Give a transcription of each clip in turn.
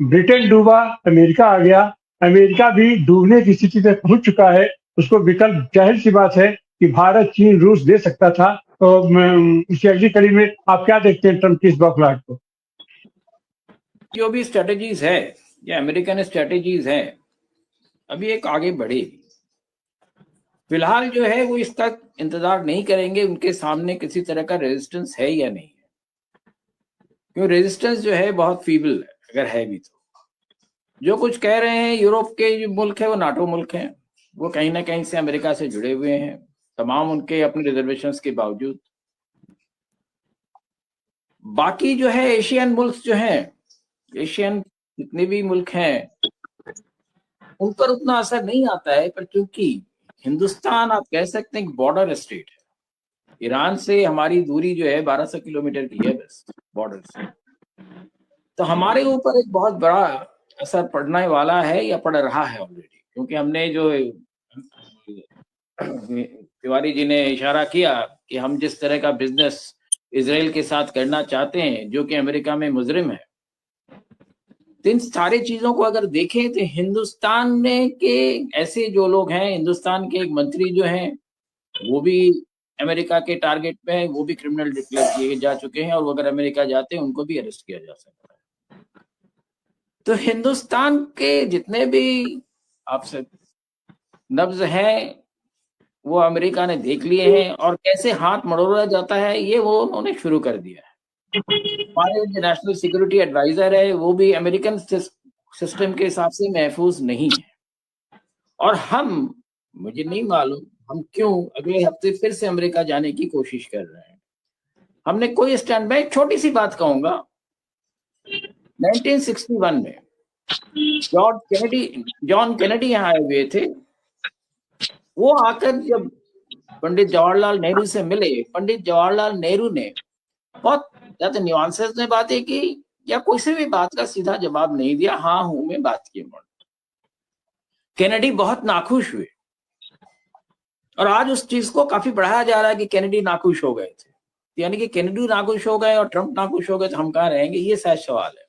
Britain डूबा, America आ गया, America भी डूबने की स्थिति तक पहुंच चुका है। उसको विकल्प जाहिर सी बात है कि भारत, चीन, रूस दे सकता था। तो इसकी अगली कड़ी में आप क्या देखते हैं ट्रंप की इस बौखलाहट को? जो भी स्ट्रेटेजीज है या अमेरिकन स्ट्रेटेजीज है, अभी एक आगे बढ़ेगी। फिलहाल जो है वो इस तक इंतजार नहीं करेंगे उनके सामने किसी तरह का रेजिस्टेंस है या नहीं है, क्यों रेजिस्टेंस जो है बहुत फीबल है, अगर है भी तो। जो कुछ कह रहे हैं यूरोप के जो मुल्क है वो नाटो मुल्क हैं, वो कहीं ना कहीं से अमेरिका से जुड़े हुए हैं, तमाम उनके अपने रिजर्वेशंस के बावजूद। बाकी जो है एशियन मुल्क जो हैं, एशियन जितने भी मुल्क हैं उन पर उतना असर नहीं आता है, पर क्योंकि हिंदुस्तान आप कह सकते हैं बॉर्डर स्टेट है, ईरान से हमारी दूरी जो है 1200 किलोमीटर की है बस बॉर्डर से, तो हमारे ऊपर एक बहुत बड़ा असर पड़ने वाला है या पड़ रहा है ऑलरेडी। क्योंकि हमने जो तिवारी जी ने इशारा किया कि हम जिस तरह का बिजनेस इजराइल के साथ करना चाहते हैं जो कि अमेरिका में मुजरिम है, तो इन सारी चीजों को अगर देखें तो हिंदुस्तान में के ऐसे जो लोग हैं, हिंदुस्तान के एक मंत्री जो हैं वो भी अमेरिका के टारगेट पे है, वो भी क्रिमिनल डिक्लेयर किए जा चुके हैं, और वो अगर अमेरिका जाते हैं उनको भी अरेस्ट किया जा सकता है। तो हिंदुस्तान के जितने भी आपसे नब्ज हैं वो अमेरिका ने देख लिए हैं, और कैसे हाथ मरोड़ा जाता है ये वो उन्होंने शुरू कर दिया है। हमारे जो नेशनल सिक्योरिटी एडवाइजर है वो भी अमेरिकन सिस्टम के हिसाब से महफूज नहीं है, और मुझे नहीं मालूम हम क्यों अगले हफ्ते फिर से अमेरिका जाने की कोशिश कर रहे हैं। हमने कोई स्टैंड बाय, छोटी सी बात कहूंगा, 1961 में जॉन केनेडी यहाँ आए हुए थे। वो आकर जब पंडित जवाहरलाल नेहरू से मिले, पंडित जवाहरलाल नेहरू ने बहुत ज्यादा न्यूआंसेस में बातें की या किसी भी बात का सीधा जवाब नहीं दिया, हाँ हूं में बात की। केनेडी बहुत नाखुश हुए, और आज उस चीज को काफी बढ़ाया जा रहा है कि केनेडी नाखुश हो गए थे, यानी कि केनेडी नाखुश हो गए और ट्रंप नाखुश हो गए तो हम कहाँ रहेंगे, ये सच सवाल है।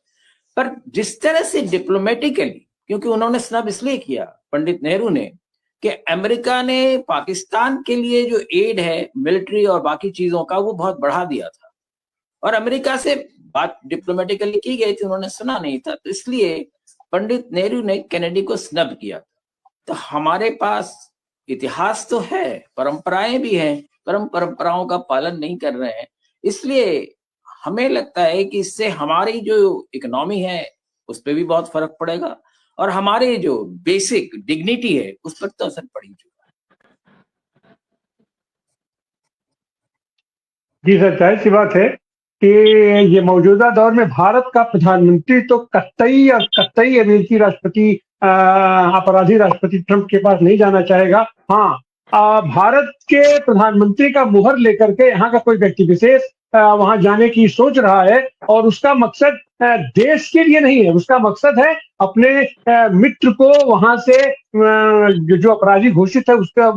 पर जिस तरह से डिप्लोमेटिकली, क्योंकि उन्होंने स्नब इसलिए किया पंडित नेहरू ने कि अमेरिका ने पाकिस्तान के लिए जो एड है मिलिट्री और बाकी चीजों का वो बहुत बढ़ा दिया था, और अमेरिका से बात डिप्लोमेटिकली की गई थी, उन्होंने सुना नहीं था, तो इसलिए पंडित नेहरू ने केनेडी को स्नब किया। तो हमारे पास इतिहास तो है, परंपराएं भी हैं, परंपराओं का पालन नहीं कर रहे हैं, इसलिए हमें लगता है कि इससे हमारी जो इकोनॉमी है उस पर भी बहुत फर्क पड़ेगा, और हमारे जो बेसिक डिग्निटी है उस पर तो असर पड़ ही चुका है। जी सर, जाहिर सी बात है कि ये मौजूदा दौर में भारत का प्रधानमंत्री तो कतई और कतई अमेरिकी राष्ट्रपति, अपराधी राष्ट्रपति ट्रंप के पास नहीं जाना चाहेगा। हाँ, भारत के प्रधानमंत्री का मुहर लेकर के यहाँ का कोई व्यक्ति विशेष वहां जाने की सोच रहा है, और उसका मकसद देश के लिए नहीं है, उसका मकसद है अपने मित्र को वहां से जो अपराधी घोषित है उसका